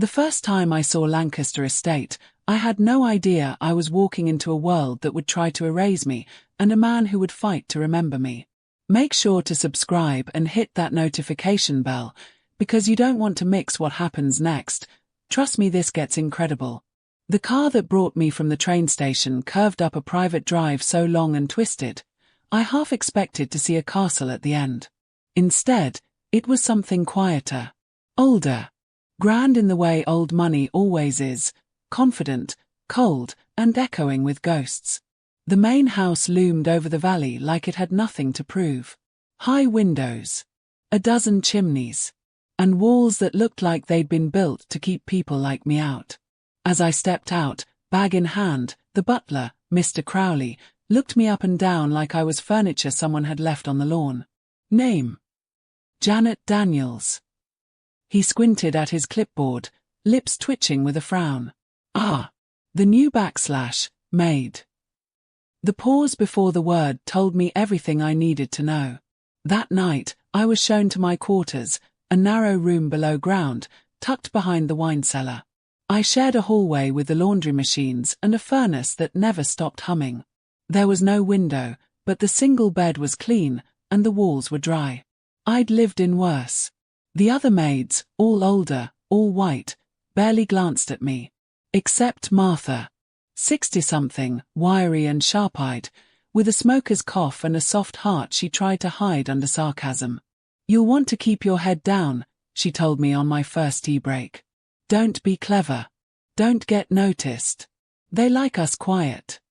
The first time I saw Lancaster Estate, I had no idea I was walking into a world that would try to erase me, and a man who would fight to remember me. Make sure to subscribe and hit that notification bell, because you don't want to mix what happens next. Trust me, this gets incredible. The car that brought me from the train station curved up a private drive so long and twisted, I half expected to see a castle at the end. Instead, it was something quieter, older, grand in the way old money always is, confident, cold, and echoing with ghosts. The main house loomed over the valley like it had nothing to prove. High windows, a dozen chimneys, and walls that looked like they'd been built to keep people like me out. As I stepped out, bag in hand, the butler, Mr. Crowley, looked me up and down like I was furniture someone had left on the lawn. Name: Janet Daniels. He squinted at his clipboard, lips twitching with a frown. Ah, the new / Maid. The pause before the word told me everything I needed to know. That night, I was shown to my quarters, a narrow room below ground, tucked behind the wine cellar. I shared a hallway with the laundry machines and a furnace that never stopped humming. There was no window, but the single bed was clean, and the walls were dry. I'd lived in worse. The other maids, all older, all white, barely glanced at me. Except Martha. 60-something, wiry and sharp-eyed, with a smoker's cough and a soft heart she tried to hide under sarcasm. "You'll want to keep your head down," she told me on my first tea break. "Don't be clever. Don't get noticed. They like us quiet."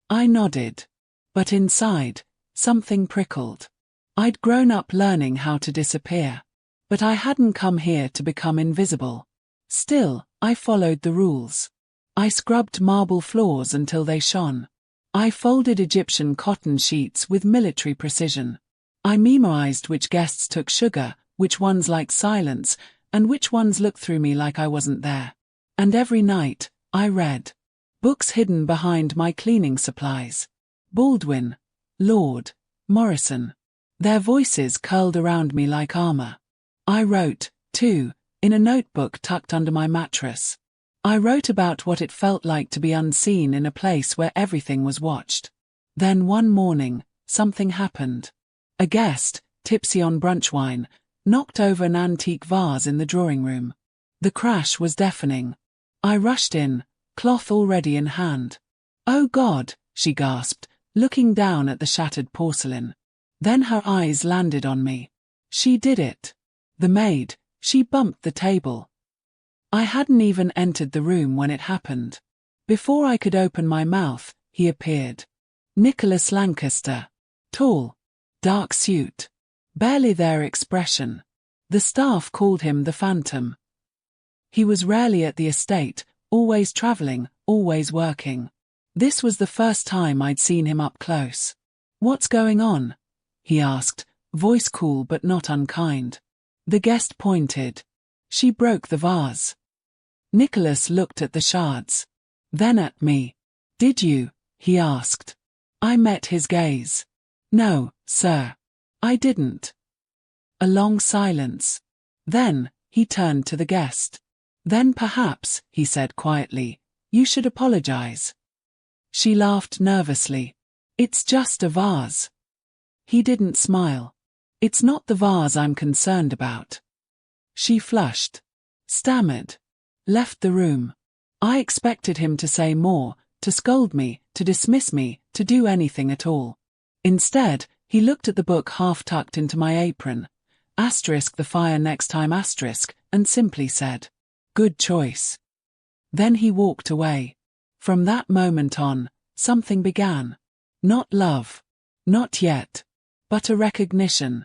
I nodded. But inside, something prickled. I'd grown up learning how to disappear. But I hadn't come here to become invisible. Still, I followed the rules. I scrubbed marble floors until they shone. I folded Egyptian cotton sheets with military precision. I memorized which guests took sugar, which ones liked silence, and which ones looked through me like I wasn't there. And every night, I read. Books hidden behind my cleaning supplies. Baldwin, Lord, Morrison. Their voices curled around me like armor. I wrote, too, in a notebook tucked under my mattress. I wrote about what it felt like to be unseen in a place where everything was watched. Then one morning, something happened. A guest, tipsy on brunch wine, knocked over an antique vase in the drawing room. The crash was deafening. I rushed in, cloth already in hand. "Oh God," she gasped, looking down at the shattered porcelain. Then her eyes landed on me. She did it. The maid, she bumped the table. I hadn't even entered the room when it happened. Before I could open my mouth, he appeared. Nicholas Lancaster. Tall. Dark suit. Barely their expression. The staff called him the Phantom. He was rarely at the estate, always traveling, always working. This was the first time I'd seen him up close. "What's going on?" he asked, voice cool but not unkind. The guest pointed. "She broke the vase." Nicholas looked at the shards. Then at me. "Did you?" he asked. I met his gaze. "No, sir. I didn't." A long silence. Then, he turned to the guest. "Then perhaps," he said quietly, "you should apologize." She laughed nervously. "It's just a vase." He didn't smile. "It's not the vase I'm concerned about." She flushed. Stammered. Left the room. I expected him to say more, to scold me, to dismiss me, to do anything at all. Instead, he looked at the book half tucked into my apron, asterisk the fire next time asterisk, and simply said, "Good choice." Then he walked away. From that moment on, something began. Not love. Not yet. But a recognition.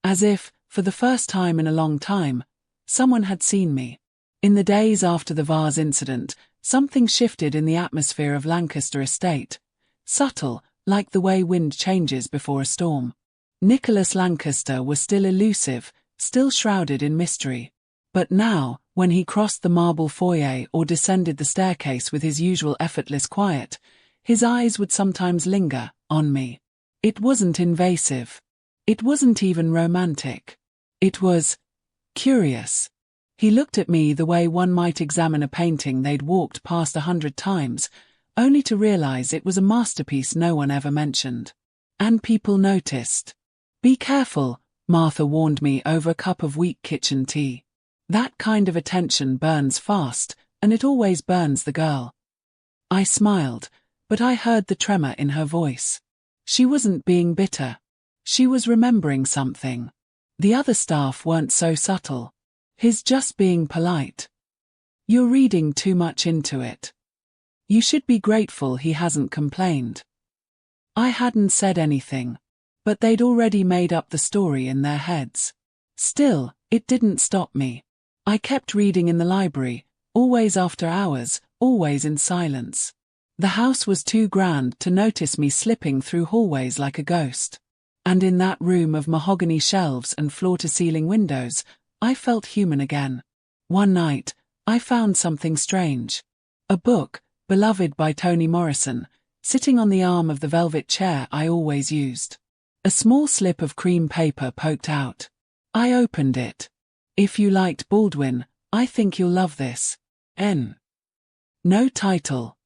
As if, for the first time in a long time, someone had seen me. In the days after the vase incident, something shifted in the atmosphere of Lancaster Estate. Subtle, like the way wind changes before a storm. Nicholas Lancaster was still elusive, still shrouded in mystery. But now, when he crossed the marble foyer or descended the staircase with his usual effortless quiet, his eyes would sometimes linger on me. It wasn't invasive. It wasn't even romantic. It was curious. He looked at me the way one might examine a painting they'd walked past 100 times, only to realize it was a masterpiece no one ever mentioned. And people noticed. Be careful, Martha warned me over a cup of weak kitchen tea. That kind of attention burns fast, and it always burns the girl. I smiled, but I heard the tremor in her voice. She wasn't being bitter. She was remembering something. The other staff weren't so subtle. He's just being polite. You're reading too much into it. You should be grateful he hasn't complained. I hadn't said anything, but they'd already made up the story in their heads. Still, it didn't stop me. I kept reading in the library, always after hours, always in silence. The house was too grand to notice me slipping through hallways like a ghost. And in that room of mahogany shelves and floor-to-ceiling windows, I felt human again. One night, I found something strange. A book, beloved by Toni Morrison, sitting on the arm of the velvet chair I always used. A small slip of cream paper poked out. I opened it. If you liked Baldwin, I think you'll love this. N. No title.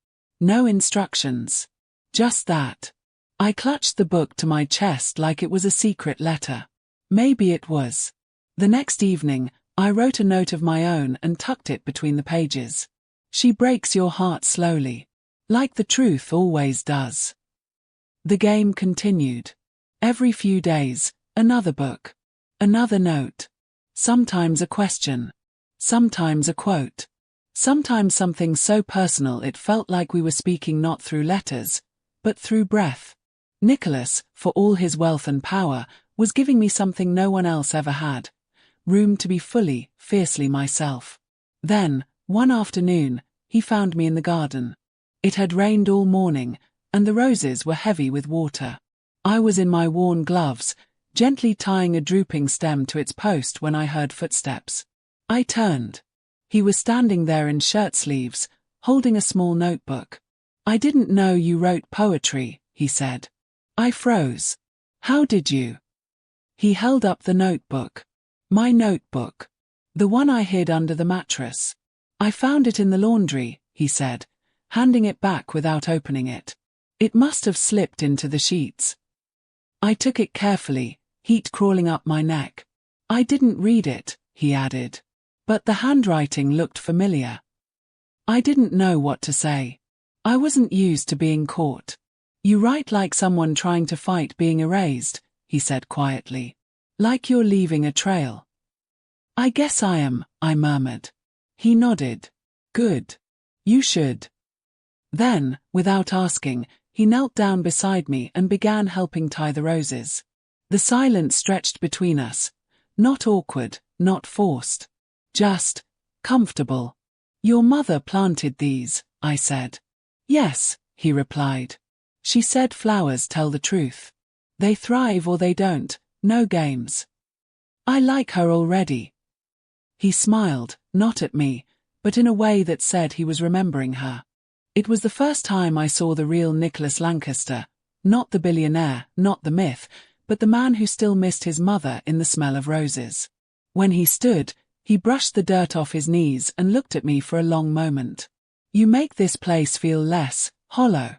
No instructions. Just that. I clutched the book to my chest like it was a secret letter. Maybe it was. The next evening, I wrote a note of my own and tucked it between the pages. She breaks your heart slowly. Like the truth always does. The game continued. Every few days, another book. Another note. Sometimes a question. Sometimes a quote. Sometimes something so personal it felt like we were speaking not through letters, but through breath. Nicholas, for all his wealth and power, was giving me something no one else ever had. Room to be fully, fiercely myself. Then, one afternoon, he found me in the garden. It had rained all morning, and the roses were heavy with water. I was in my worn gloves, gently tying a drooping stem to its post when I heard footsteps. I turned. He was standing there in shirt sleeves, holding a small notebook. I didn't know you wrote poetry, he said. I froze. How did you? He held up the notebook. My notebook. The one I hid under the mattress. I found it in the laundry, he said, handing it back without opening it. It must have slipped into the sheets. I took it carefully, heat crawling up my neck. I didn't read it, he added. But the handwriting looked familiar. I didn't know what to say. I wasn't used to being caught. You write like someone trying to fight being erased, he said quietly. Like you're leaving a trail. I guess I am, I murmured. He nodded. Good. You should. Then, without asking, he knelt down beside me and began helping tie the roses. The silence stretched between us. Not awkward, not forced. Just comfortable. Your mother planted these, I said. Yes, he replied. She said flowers tell the truth. They thrive or they don't, no games. I like her already. He smiled, not at me, but in a way that said he was remembering her. It was the first time I saw the real Nicholas Lancaster, not the billionaire, not the myth, but the man who still missed his mother in the smell of roses. When he stood, he brushed the dirt off his knees and looked at me for a long moment. You make this place feel less hollow.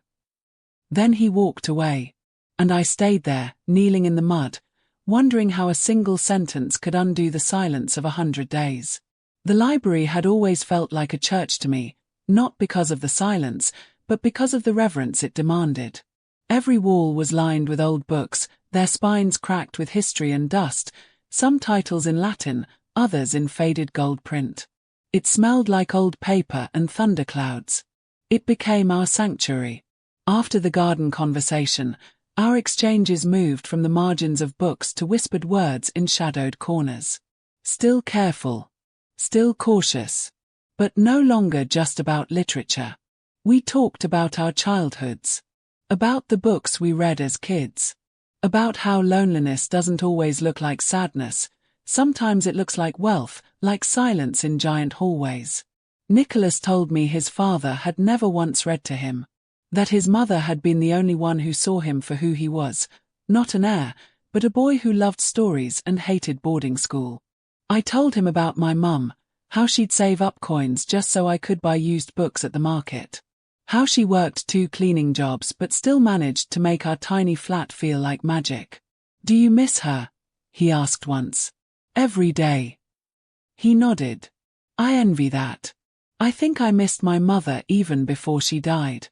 Then he walked away. And I stayed there, kneeling in the mud, wondering how a single sentence could undo the silence of 100 days. The library had always felt like a church to me, not because of the silence, but because of the reverence it demanded. Every wall was lined with old books, their spines cracked with history and dust, some titles in Latin, others in faded gold print. It smelled like old paper and thunderclouds. It became our sanctuary. After the garden conversation, our exchanges moved from the margins of books to whispered words in shadowed corners. Still careful. Still cautious. But no longer just about literature. We talked about our childhoods. About the books we read as kids. About how loneliness doesn't always look like sadness. Sometimes it looks like wealth, like silence in giant hallways. Nicholas told me his father had never once read to him. That his mother had been the only one who saw him for who he was, not an heir, but a boy who loved stories and hated boarding school. I told him about my mum, How she'd save up coins just so I could buy used books at the market. How she worked 2 cleaning jobs but still managed to make our tiny flat feel like magic. "Do you miss her?" he asked once. "Every day." He nodded. "I envy that. I think I missed my mother even before she died.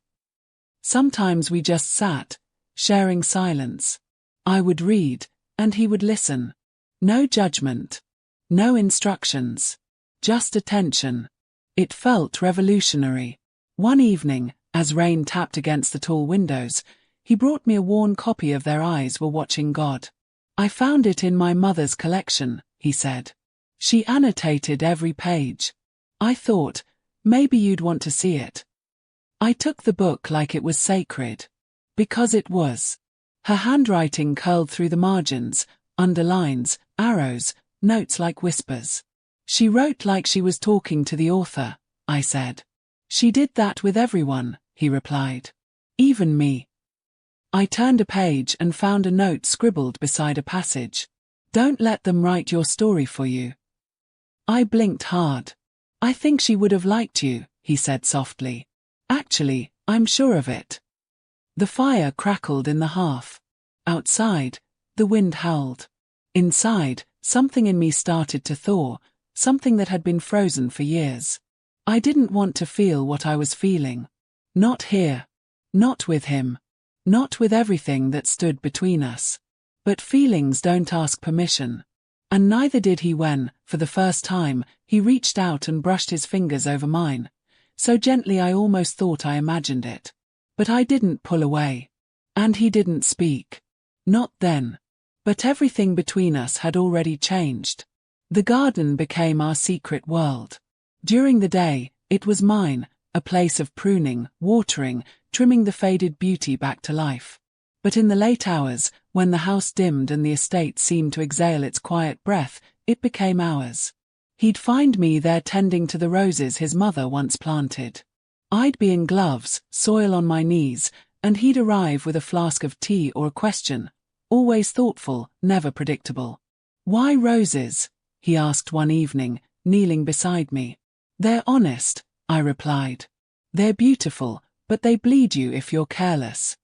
Sometimes we just sat, sharing silence. I would read, and he would listen. No judgment. No instructions. Just attention. It felt revolutionary. One evening, as rain tapped against the tall windows, he brought me a worn copy of Their Eyes Were Watching God. "I found it in my mother's collection," he said. "She annotated every page. I thought, maybe you'd want to see it." I took the book like it was sacred. Because it was. Her handwriting curled through the margins, underlines, arrows, notes like whispers. "She wrote like she was talking to the author," I said. "She did that with everyone," he replied. "Even me." I turned a page and found a note scribbled beside a passage. "Don't let them write your story for you." I blinked hard. "I think she would have liked you," he said softly. "Actually, I'm sure of it." The fire crackled in the hearth. Outside, the wind howled. Inside, something in me started to thaw, something that had been frozen for years. I didn't want to feel what I was feeling. Not here. Not with him. Not with everything that stood between us. But feelings don't ask permission. And neither did he when, for the first time, he reached out and brushed his fingers over mine. So gently I almost thought I imagined it. But I didn't pull away. And he didn't speak. Not then. But everything between us had already changed. The garden became our secret world. During the day, it was mine, a place of pruning, watering, trimming the faded beauty back to life. But in the late hours, when the house dimmed and the estate seemed to exhale its quiet breath, it became ours. He'd find me there tending to the roses his mother once planted. I'd be in gloves, soil on my knees, and he'd arrive with a flask of tea or a question, always thoughtful, never predictable. "Why roses?" he asked one evening, kneeling beside me. "They're honest," I replied. "They're beautiful, but they bleed you if you're careless."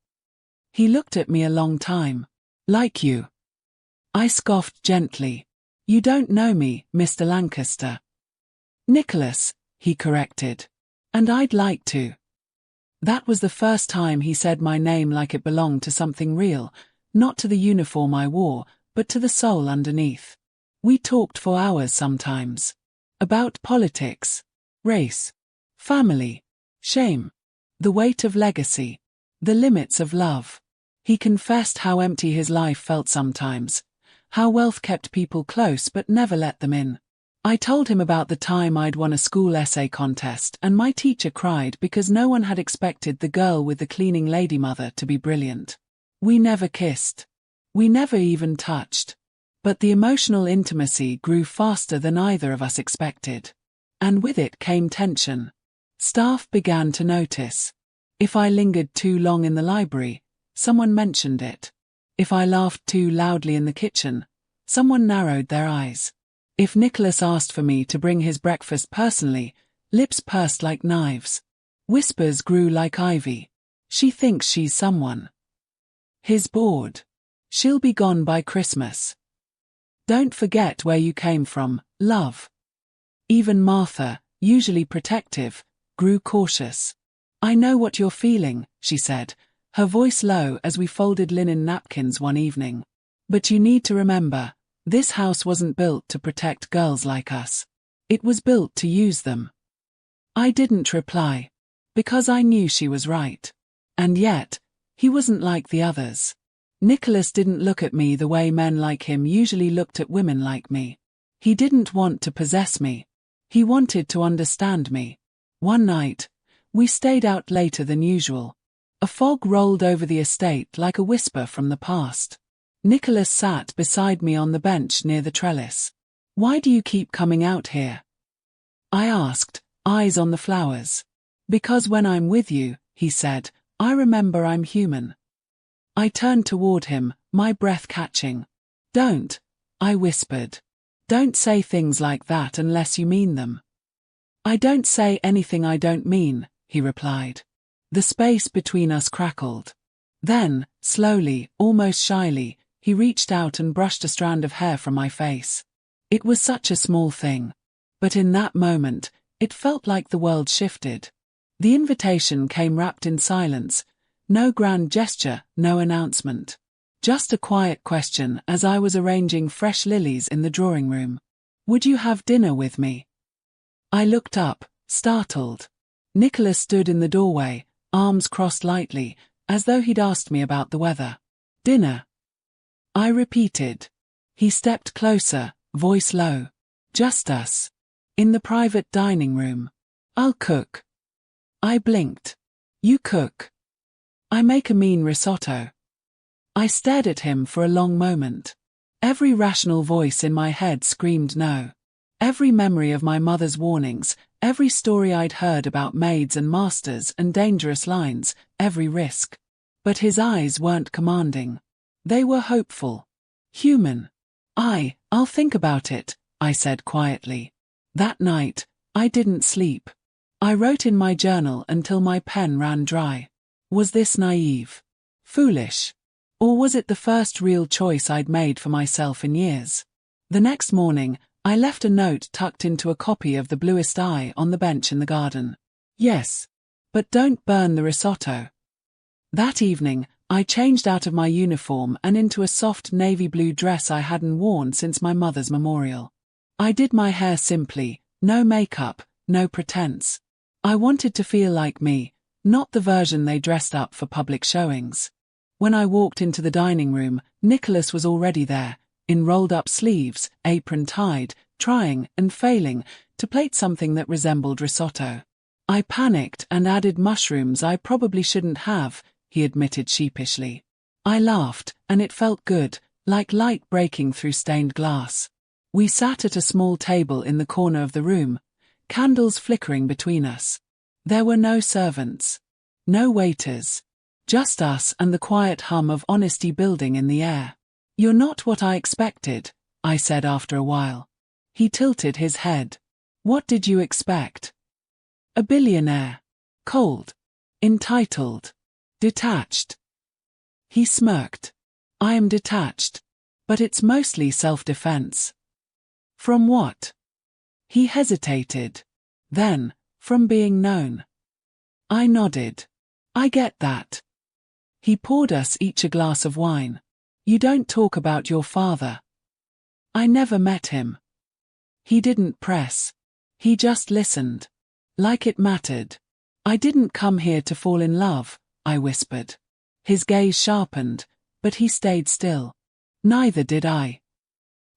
He looked at me a long time. "Like you." I scoffed gently. "You don't know me, Mr. Lancaster." "Nicholas," he corrected. "And I'd like to." That was the first time he said my name like it belonged to something real, not to the uniform I wore, but to the soul underneath. We talked for hours sometimes. About politics, race, family, shame, the weight of legacy, the limits of love. He confessed how empty his life felt sometimes, how wealth kept people close but never let them in. I told him about the time I'd won a school essay contest and my teacher cried because no one had expected the girl with the cleaning lady mother to be brilliant. We never kissed. We never even touched. But the emotional intimacy grew faster than either of us expected. And with it came tension. Staff began to notice. If I lingered too long in the library, someone mentioned it. If I laughed too loudly in the kitchen, someone narrowed their eyes. If Nicholas asked for me to bring his breakfast personally, lips pursed like knives. Whispers grew like ivy. "She thinks she's someone." "His bored. She'll be gone by Christmas." "Don't forget where you came from, love." Even Martha, usually protective, grew cautious. "I know what you're feeling," she said, her voice low as we folded linen napkins one evening. "But you need to remember, this house wasn't built to protect girls like us. It was built to use them." I didn't reply. Because I knew she was right. And yet, he wasn't like the others. Nicholas didn't look at me the way men like him usually looked at women like me. He didn't want to possess me. He wanted to understand me. One night, we stayed out later than usual. A fog rolled over the estate like a whisper from the past. Nicholas sat beside me on the bench near the trellis. "Why do you keep coming out here?" I asked, eyes on the flowers. "Because when I'm with you," he said, "I remember I'm human." I turned toward him, my breath catching. "Don't," I whispered. "Don't say things like that unless you mean them." I don't say anything I don't mean, he replied. The space between us crackled. Then, slowly, almost shyly, he reached out and brushed a strand of hair from my face. It was such a small thing. But in that moment, it felt like the world shifted. The invitation came wrapped in silence, no grand gesture, no announcement. Just a quiet question as I was arranging fresh lilies in the drawing room. Would you have dinner with me? I looked up, startled. Nicholas stood in the doorway, arms crossed lightly, as though he'd asked me about the weather. Dinner? I repeated. He stepped closer, voice low. Just us. In the private dining room. I'll cook. I blinked. You cook. I make a mean risotto. I stared at him for a long moment. Every rational voice in my head screamed no. Every memory of my mother's warnings, every story I'd heard about maids and masters and dangerous lines, every risk. But his eyes weren't commanding. They were hopeful. Human. I'll think about it, I said quietly. That night, I didn't sleep. I wrote in my journal until my pen ran dry. Was this naive? Foolish? Or was it the first real choice I'd made for myself in years? The next morning, I left a note tucked into a copy of The Bluest Eye on the bench in the garden. Yes. But don't burn the risotto. That evening, I changed out of my uniform and into a soft navy blue dress I hadn't worn since my mother's memorial. I did my hair simply, no makeup, no pretense. I wanted to feel like me, not the version they dressed up for public showings. When I walked into the dining room, Nicholas was already there, in rolled-up sleeves, apron tied, trying and failing to plate something that resembled risotto. I panicked and added mushrooms I probably shouldn't have, he admitted sheepishly. I laughed, and it felt good, like light breaking through stained glass. We sat at a small table in the corner of the room, candles flickering between us. There were no servants. No waiters. Just us and the quiet hum of honesty building in the air. You're not what I expected, I said after a while. He tilted his head. What did you expect? A billionaire. Cold. Entitled. Detached. He smirked. I am detached. But it's mostly self-defense. From what? He hesitated. Then, from being known. I nodded. I get that. He poured us each a glass of wine. You don't talk about your father. I never met him. He didn't press. He just listened. Like it mattered. I didn't come here to fall in love, I whispered. His gaze sharpened, but he stayed still. Neither did I.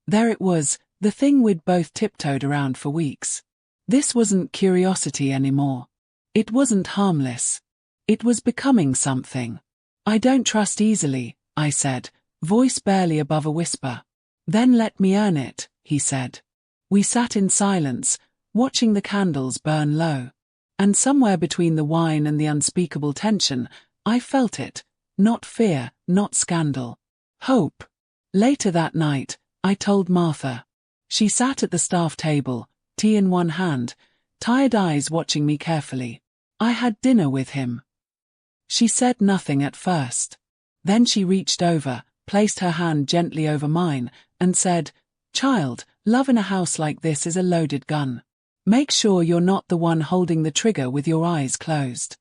There it was, the thing we'd both tiptoed around for weeks. This wasn't curiosity anymore. It wasn't harmless. It was becoming something. I don't trust easily, I said, voice barely above a whisper. Then let me earn it, he said. We sat in silence, watching the candles burn low. And somewhere between the wine and the unspeakable tension, I felt it, not fear, not scandal. Hope. Later that night, I told Martha. She sat at the staff table, tea in one hand, tired eyes watching me carefully. I had dinner with him. She said nothing at first. Then she reached over, placed her hand gently over mine, and said, "Child, love in a house like this is a loaded gun. Make sure you're not the one holding the trigger with your eyes closed."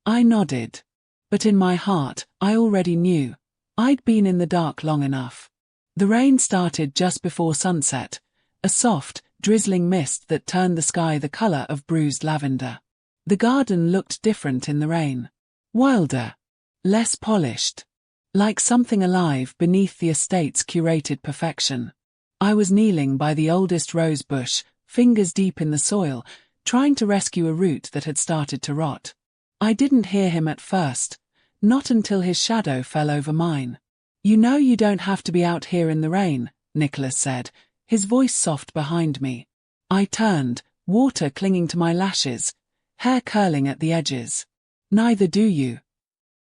I nodded. But in my heart, I already knew. I'd been in the dark long enough. The rain started just before sunset, a soft, drizzling mist that turned the sky the color of bruised lavender. The garden looked different in the rain. Wilder. Less polished. Like something alive beneath the estate's curated perfection. I was kneeling by the oldest rose bush, fingers deep in the soil, trying to rescue a root that had started to rot. I didn't hear him at first, not until his shadow fell over mine. "You know you don't have to be out here in the rain," Nicholas said, his voice soft behind me. I turned, water clinging to my lashes, hair curling at the edges. "Neither do you."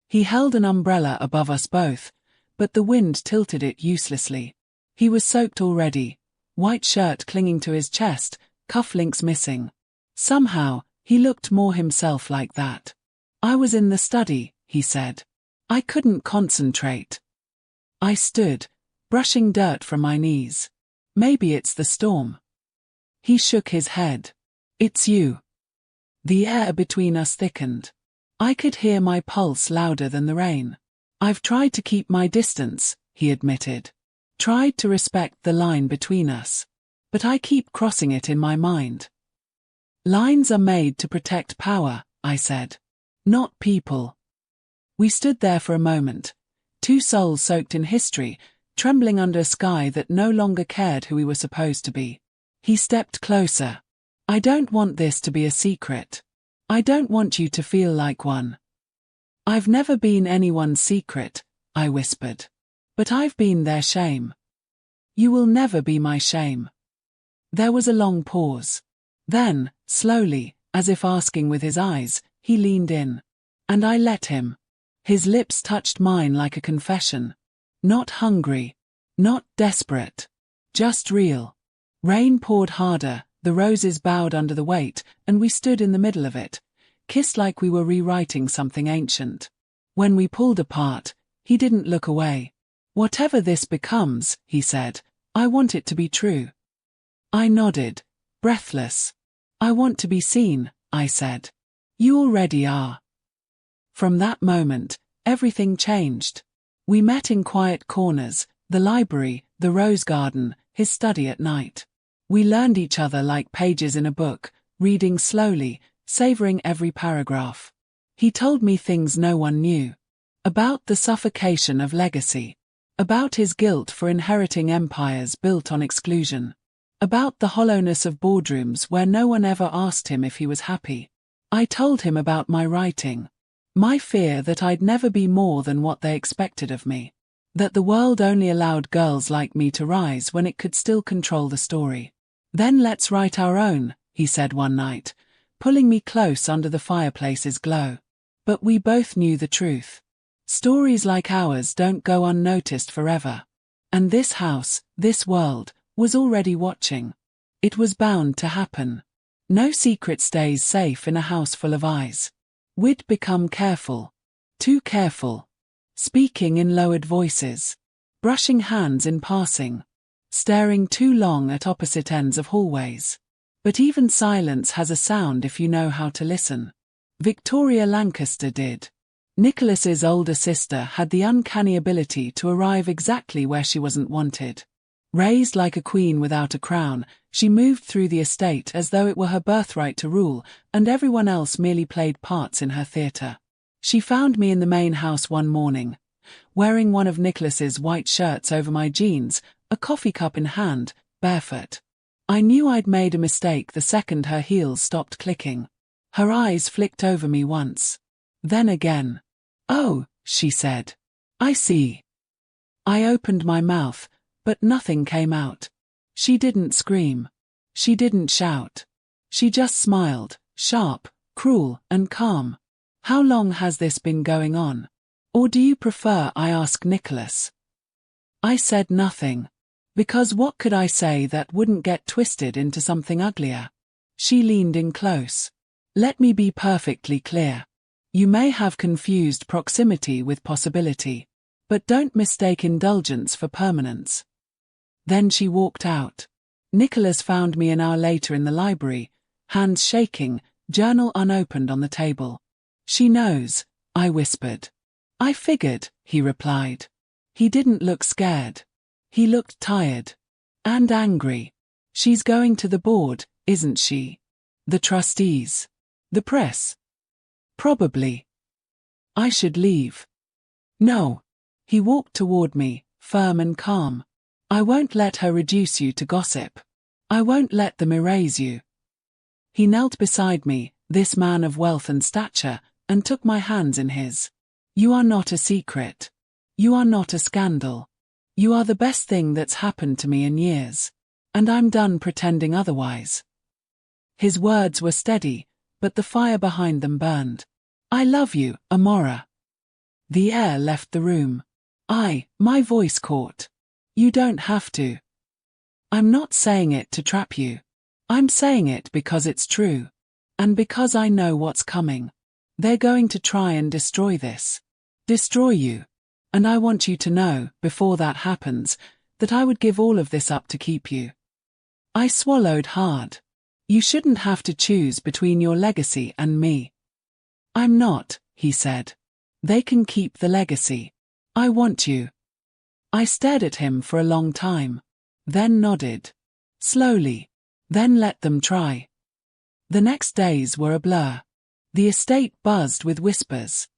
He held an umbrella above us both, but the wind tilted it uselessly. He was soaked already, white shirt clinging to his chest, cufflinks missing. Somehow, he looked more himself like that. I was in the study, he said. I couldn't concentrate. I stood, brushing dirt from my knees. Maybe it's the storm. He shook his head. It's you. The air between us thickened. I could hear my pulse louder than the rain. I've tried to keep my distance, he admitted. Tried to respect the line between us. But I keep crossing it in my mind. Lines are made to protect power, I said. Not people. We stood there for a moment, two souls soaked in history, trembling under a sky that no longer cared who we were supposed to be. He stepped closer. I don't want this to be a secret. I don't want you to feel like one. I've never been anyone's secret, I whispered. But I've been their shame. You will never be my shame. There was a long pause. Then, slowly, as if asking with his eyes, he leaned in. And I let him. His lips touched mine like a confession. Not hungry. Not desperate. Just real. Rain poured harder, the roses bowed under the weight, and we stood in the middle of it, kissed like we were rewriting something ancient. When we pulled apart, he didn't look away. Whatever this becomes, he said, I want it to be true. I nodded, breathless. I want to be seen, I said. You already are. From that moment, everything changed. We met in quiet corners, the library, the rose garden, his study at night. We learned each other like pages in a book, reading slowly, savoring every paragraph. He told me things no one knew. About the suffocation of legacy. About his guilt for inheriting empires built on exclusion. About the hollowness of boardrooms where no one ever asked him if he was happy. I told him about my writing. My fear that I'd never be more than what they expected of me. That the world only allowed girls like me to rise when it could still control the story. Then let's write our own, he said one night, pulling me close under the fireplace's glow. But we both knew the truth. Stories like ours don't go unnoticed forever. And this house, this world, was already watching. It was bound to happen. No secret stays safe in a house full of eyes. We'd become careful. Too careful. Speaking in lowered voices. Brushing hands in passing. Staring too long at opposite ends of hallways. But even silence has a sound if you know how to listen. Victoria Lancaster did. Nicholas's older sister had the uncanny ability to arrive exactly where she wasn't wanted. Raised like a queen without a crown, she moved through the estate as though it were her birthright to rule, and everyone else merely played parts in her theatre. She found me in the main house one morning, wearing one of Nicholas's white shirts over my jeans, a coffee cup in hand, barefoot. I knew I'd made a mistake the second her heels stopped clicking. Her eyes flicked over me once. Then again. Oh, she said. I see. I opened my mouth, but nothing came out. She didn't scream. She didn't shout. She just smiled, sharp, cruel, and calm. How long has this been going on? Or do you prefer I ask Nicholas? I said nothing. Because what could I say that wouldn't get twisted into something uglier? She leaned in close. Let me be perfectly clear. You may have confused proximity with possibility. But don't mistake indulgence for permanence. Then she walked out. Nicholas found me an hour later in the library, hands shaking, journal unopened on the table. She knows, I whispered. I figured, he replied. He didn't look scared. He looked tired. And angry. She's going to the board, isn't she? The trustees. The press. Probably. I should leave. No. He walked toward me, firm and calm. I won't let her reduce you to gossip. I won't let them erase you. He knelt beside me, this man of wealth and stature, and took my hands in his. You are not a secret. You are not a scandal. You are the best thing that's happened to me in years. And I'm done pretending otherwise. His words were steady, but the fire behind them burned. I love you, Amora. The air left the room. My voice caught. You don't have to. I'm not saying it to trap you. I'm saying it because it's true. And because I know what's coming. They're going to try and destroy this. Destroy you. And I want you to know, before that happens, that I would give all of this up to keep you. I swallowed hard. You shouldn't have to choose between your legacy and me. I'm not, he said. They can keep the legacy. I want you. I stared at him for a long time. Then nodded. Slowly. Then let them try. The next days were a blur. The estate buzzed with whispers.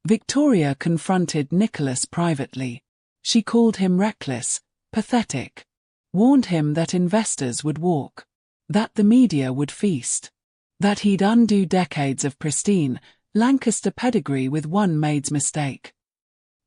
Victoria confronted Nicholas privately. She called him reckless, pathetic. Warned him that investors would walk. That the media would feast. That he'd undo decades of pristine, Lancaster pedigree with one Maid's mistake.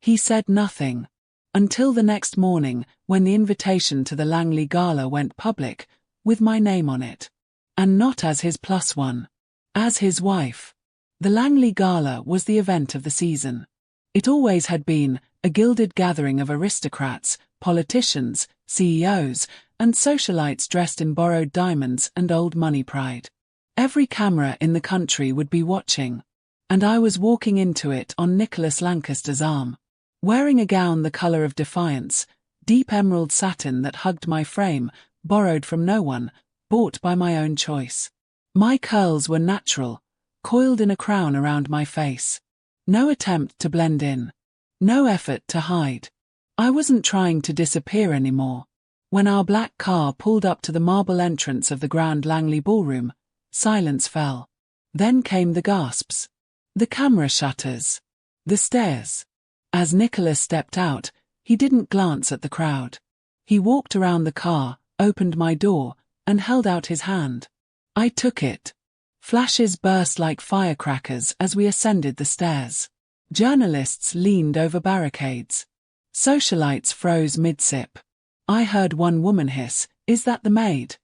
He said nothing. Until the next morning, when the invitation to the Langley gala went public, with my name on it. And not as his +1. As his wife. The Langley gala was the event of the season. It always had been, a gilded gathering of aristocrats, politicians, CEOs, and socialites dressed in borrowed diamonds and old money pride. Every camera in the country would be watching. And I was walking into it on Nicholas Lancaster's arm. Wearing a gown the colour of defiance, deep emerald satin that hugged my frame, borrowed from no one, bought by my own choice. My curls were natural, coiled in a crown around my face. No attempt to blend in. No effort to hide. I wasn't trying to disappear anymore. When our black car pulled up to the marble entrance of the Grand Langley ballroom, silence fell. Then came the gasps. The camera shutters. The stares. As Nicholas stepped out, he didn't glance at the crowd. He walked around the car, opened my door, and held out his hand. I took it. Flashes burst like firecrackers as we ascended the stairs. Journalists leaned over barricades. Socialites froze mid-sip. I heard one woman hiss, "Is that the maid?"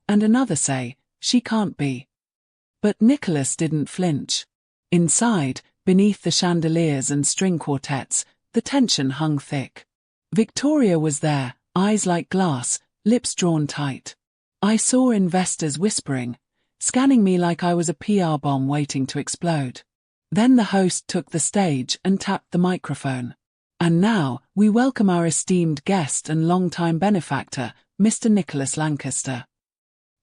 And another say, "She can't be." But Nicholas didn't flinch. Inside, beneath the chandeliers and string quartets, the tension hung thick. Victoria was there, eyes like glass, lips drawn tight. I saw investors whispering, scanning me like I was a PR bomb waiting to explode. Then the host took the stage and tapped the microphone. And now, we welcome our esteemed guest and longtime benefactor, Mr. Nicholas Lancaster.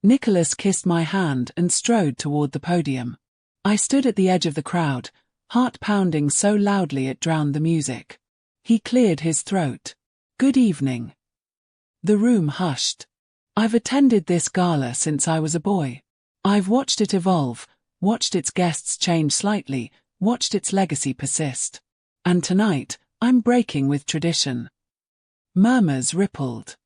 Nicholas kissed my hand and strode toward the podium. I stood at the edge of the crowd, heart pounding so loudly it drowned the music. He cleared his throat. "Good evening." The room hushed. I've attended this gala since I was a boy. I've watched it evolve, watched its guests change slightly, watched its legacy persist. And tonight, I'm breaking with tradition. Murmurs rippled.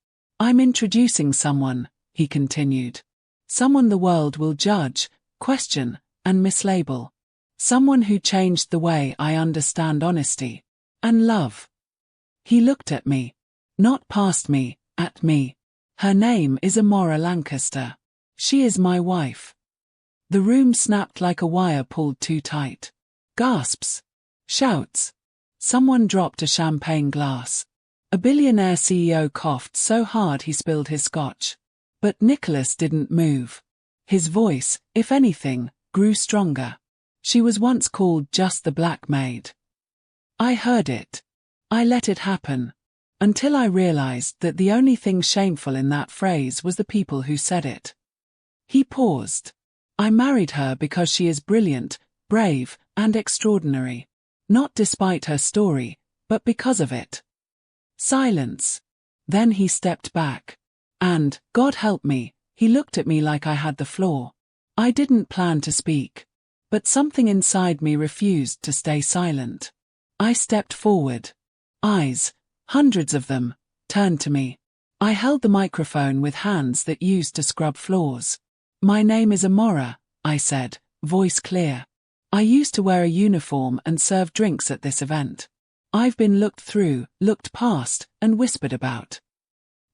"I'm introducing someone," he continued. "Someone the world will judge, question, and mislabel. Someone who changed the way I understand honesty and love." He looked at me. Not past me, at me. "Her name is Amora Lancaster. She is my wife." The room snapped like a wire pulled too tight. Gasps. Shouts. Someone dropped a champagne glass. A billionaire CEO coughed so hard he spilled his scotch. But Nicholas didn't move. His voice, if anything, grew stronger. "She was once called just the Black Maid." I heard it. I let it happen. Until I realized that the only thing shameful in that phrase was the people who said it. He paused. "I married her because she is brilliant, brave, and extraordinary. Not despite her story, but because of it." Silence. Then he stepped back. And, God help me, he looked at me like I had the floor. I didn't plan to speak. But something inside me refused to stay silent. I stepped forward. Eyes, hundreds of them, turned to me. I held the microphone with hands that used to scrub floors. "My name is Amora," I said, voice clear. "I used to wear a uniform and serve drinks at this event. I've been looked through, looked past, and whispered about."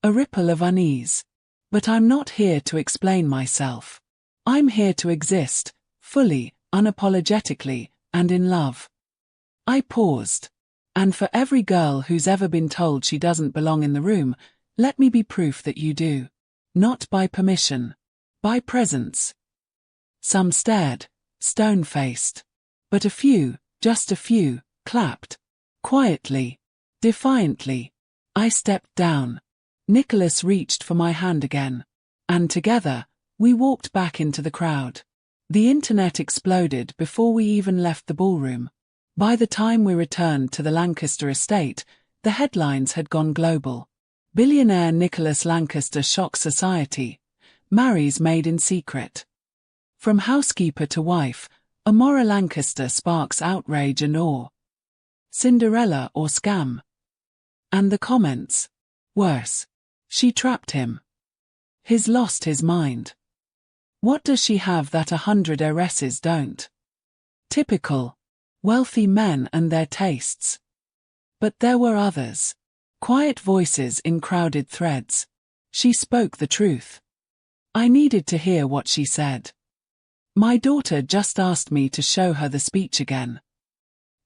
A ripple of unease. "But I'm not here to explain myself. I'm here to exist, fully, unapologetically, and in love." I paused. "And for every girl who's ever been told she doesn't belong in the room, let me be proof that you do. Not by permission. By presence." Some stared, stone-faced. But a few, just a few, clapped. Quietly, defiantly. I stepped down. Nicholas reached for my hand again. And together, we walked back into the crowd. The internet exploded before we even left the ballroom. By the time we returned to the Lancaster estate, the headlines had gone global. Billionaire Nicholas Lancaster shocks society. Marries maid in secret. From housekeeper to wife, Amora Lancaster sparks outrage and awe. Cinderella or scam? And the comments. Worse. She trapped him. He's lost his mind. What does she have that 100 heiresses don't? Typical. Wealthy men and their tastes. But there were others. Quiet voices in crowded threads. She spoke the truth. I needed to hear what she said. My daughter just asked me to show her the speech again.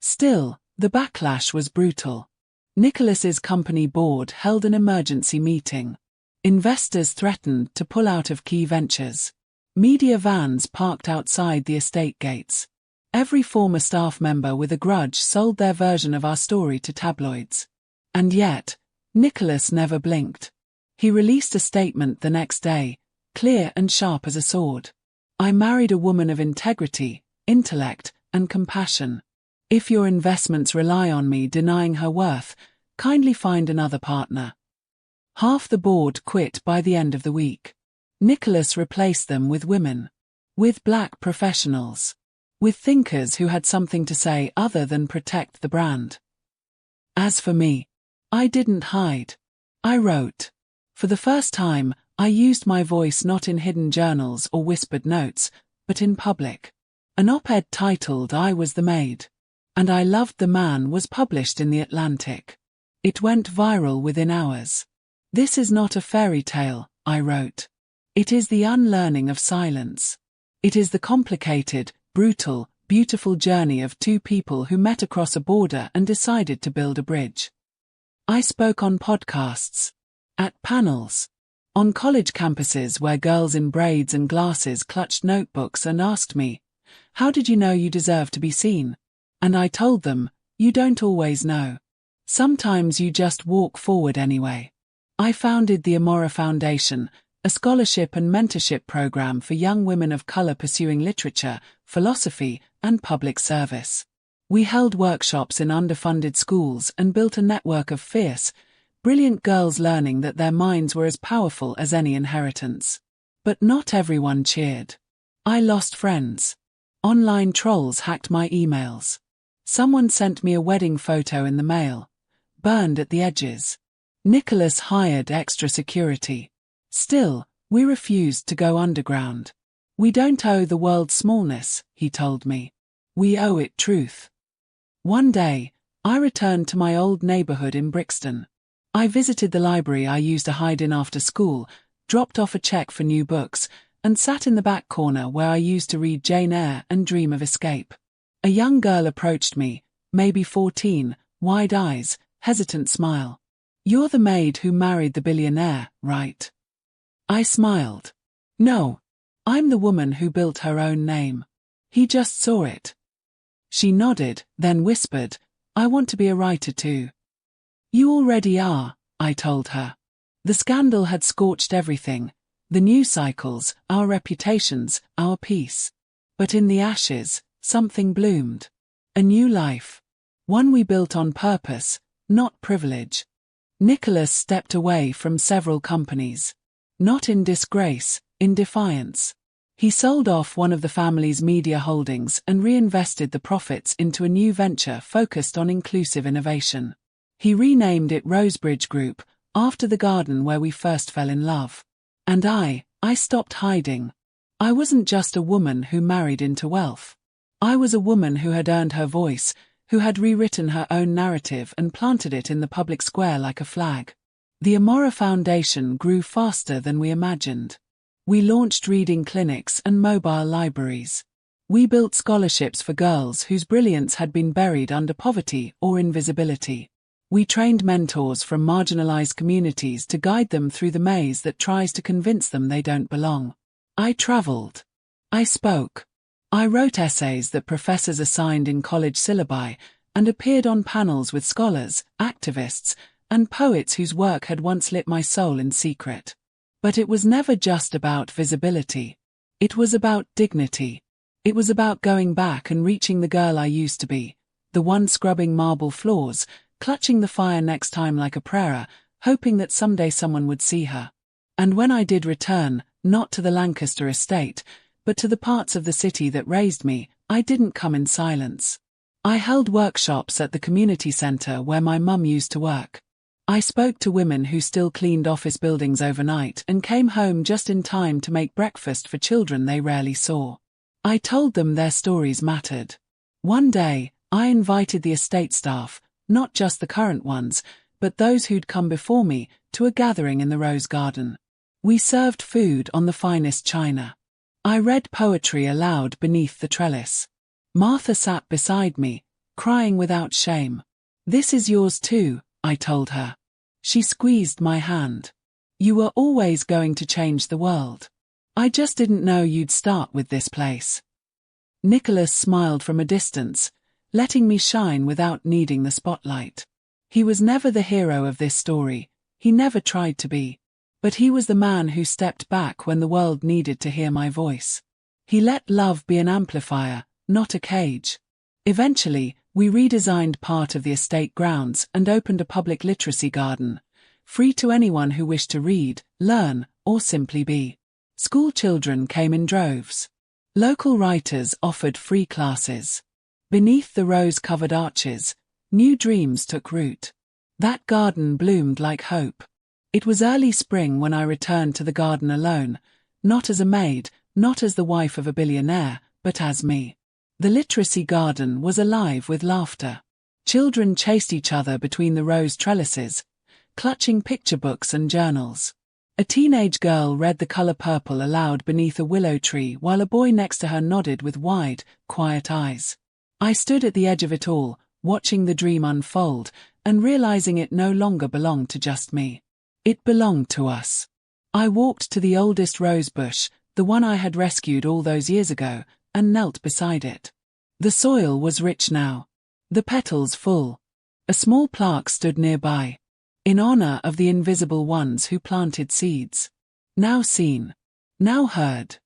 Still, the backlash was brutal. Nicholas's company board held an emergency meeting. Investors threatened to pull out of key ventures. Media vans parked outside the estate gates. Every former staff member with a grudge sold their version of our story to tabloids. And yet, Nicholas never blinked. He released a statement the next day, clear and sharp as a sword. I married a woman of integrity, intellect, and compassion. If your investments rely on me denying her worth, kindly find another partner. Half the board quit by the end of the week. Nicholas replaced them with women. With black professionals. With thinkers who had something to say other than protect the brand. As for me, I didn't hide. I wrote. For the first time, I used my voice not in hidden journals or whispered notes, but in public. An op-ed titled "I Was the Maid. And I Loved the Man" was published in The Atlantic. It went viral within hours. This is not a fairy tale, I wrote. It is the unlearning of silence. It is the complicated, brutal, beautiful journey of two people who met across a border and decided to build a bridge. I spoke on podcasts, at panels, on college campuses where girls in braids and glasses clutched notebooks and asked me, "How did you know you deserve to be seen?" And I told them, "You don't always know. Sometimes you just walk forward anyway." I founded the Amora Foundation, a scholarship and mentorship program for young women of color pursuing literature, philosophy, and public service. We held workshops in underfunded schools and built a network of fierce, brilliant girls learning that their minds were as powerful as any inheritance. But not everyone cheered. I lost friends. Online trolls hacked my emails. Someone sent me a wedding photo in the mail, burned at the edges. Nicholas hired extra security. Still, we refused to go underground. We don't owe the world smallness, he told me. We owe it truth. One day, I returned to my old neighborhood in Brixton. I visited the library I used to hide in after school, dropped off a check for new books, and sat in the back corner where I used to read Jane Eyre and dream of escape. A young girl approached me, maybe 14, wide eyes, hesitant smile. "You're the maid who married the billionaire, right?" I smiled. "No. I'm the woman who built her own name. He just saw it." She nodded, then whispered, "I want to be a writer too." "You already are," I told her. The scandal had scorched everything, the news cycles, our reputations, our peace. But in the ashes, something bloomed. A new life. One we built on purpose, not privilege. Nicholas stepped away from several companies. Not in disgrace, in defiance. He sold off one of the family's media holdings and reinvested the profits into a new venture focused on inclusive innovation. He renamed it Rosebridge Group, after the garden where we first fell in love. And I stopped hiding. I wasn't just a woman who married into wealth. I was a woman who had earned her voice, who had rewritten her own narrative and planted it in the public square like a flag. The Amora Foundation grew faster than we imagined. We launched reading clinics and mobile libraries. We built scholarships for girls whose brilliance had been buried under poverty or invisibility. We trained mentors from marginalized communities to guide them through the maze that tries to convince them they don't belong. I traveled. I spoke. I wrote essays that professors assigned in college syllabi and appeared on panels with scholars, activists, and poets whose work had once lit my soul in secret. But it was never just about visibility. It was about dignity. It was about going back and reaching the girl I used to be, the one scrubbing marble floors, clutching the fire next time like a prayer, hoping that someday someone would see her. And when I did return, not to the Lancaster estate, but to the parts of the city that raised me, I didn't come in silence. I held workshops at the community centre where my mum used to work. I spoke to women who still cleaned office buildings overnight and came home just in time to make breakfast for children they rarely saw. I told them their stories mattered. One day, I invited the estate staff, not just the current ones, but those who'd come before me, to a gathering in the rose garden. We served food on the finest china. I read poetry aloud beneath the trellis. Martha sat beside me, crying without shame. "This is yours too," I told her. She squeezed my hand. "You were always going to change the world. I just didn't know you'd start with this place." Nicholas smiled from a distance, letting me shine without needing the spotlight. He was never the hero of this story, he never tried to be. But he was the man who stepped back when the world needed to hear my voice. He let love be an amplifier, not a cage. Eventually, we redesigned part of the estate grounds and opened a public literacy garden, free to anyone who wished to read, learn, or simply be. School children came in droves. Local writers offered free classes. Beneath the rose-covered arches, new dreams took root. That garden bloomed like hope. It was early spring when I returned to the garden alone, not as a maid, not as the wife of a billionaire, but as me. The literacy garden was alive with laughter. Children chased each other between the rose trellises, clutching picture books and journals. A teenage girl read The Color Purple aloud beneath a willow tree while a boy next to her nodded with wide, quiet eyes. I stood at the edge of it all, watching the dream unfold, and realizing it no longer belonged to just me. It belonged to us. I walked to the oldest rose bush, the one I had rescued all those years ago, and knelt beside it. The soil was rich now. The petals full. A small plaque stood nearby. In honor of the invisible ones who planted seeds. Now seen. Now heard.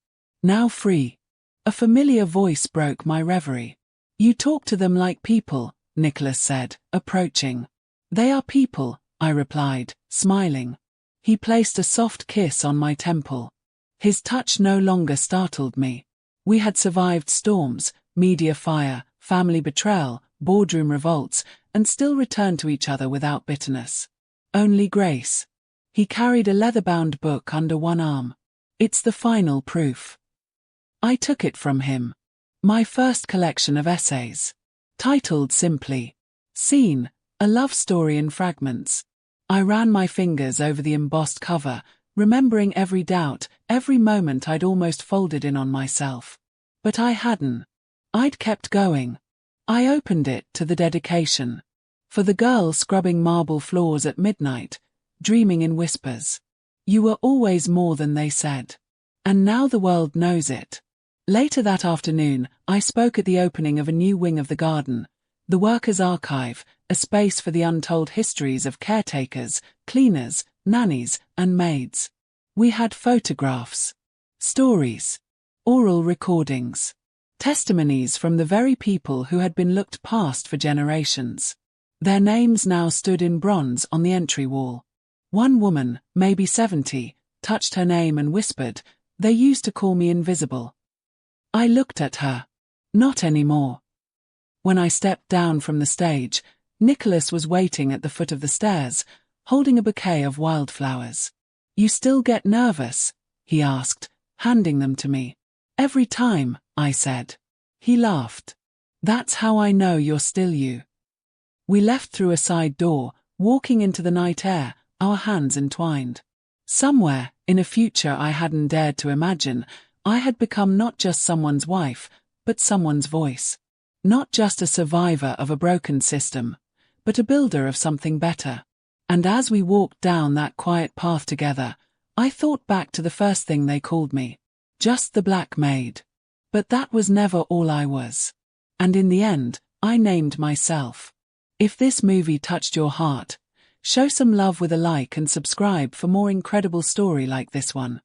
Now free. A familiar voice broke my reverie. "You talk to them like people," Nicholas said, approaching. "They are people," I replied, smiling. He placed a soft kiss on my temple. His touch no longer startled me. We had survived storms, media fire, family betrayal, boardroom revolts, and still returned to each other without bitterness. Only grace. He carried a leather-bound book under one arm. "It's the final proof." I took it from him. My first collection of essays. Titled simply, "Scene, a Love Story in Fragments." I ran my fingers over the embossed cover, remembering every doubt, every moment I'd almost folded in on myself. But I hadn't. I'd kept going. I opened it to the dedication. For the girl scrubbing marble floors at midnight, dreaming in whispers. You were always more than they said. And now the world knows it. Later that afternoon, I spoke at the opening of a new wing of the garden, the Workers' Archive, a space for the untold histories of caretakers, cleaners, nannies, and maids. We had photographs, stories, oral recordings, testimonies from the very people who had been looked past for generations. Their names now stood in bronze on the entry wall. One woman, maybe 70, touched her name and whispered, "They used to call me invisible." I looked at her. Not anymore. When I stepped down from the stage, Nicholas was waiting at the foot of the stairs, holding a bouquet of wildflowers. "You still get nervous?" he asked, handing them to me. "Every time," I said. He laughed. "That's how I know you're still you." We left through a side door, walking into the night air, our hands entwined. Somewhere, in a future I hadn't dared to imagine, I had become not just someone's wife, but someone's voice. Not just a survivor of a broken system, but a builder of something better. And as we walked down that quiet path together, I thought back to the first thing they called me. Just the Black Maid. But that was never all I was. And in the end, I named myself. If this movie touched your heart, show some love with a like and subscribe for more incredible story like this one.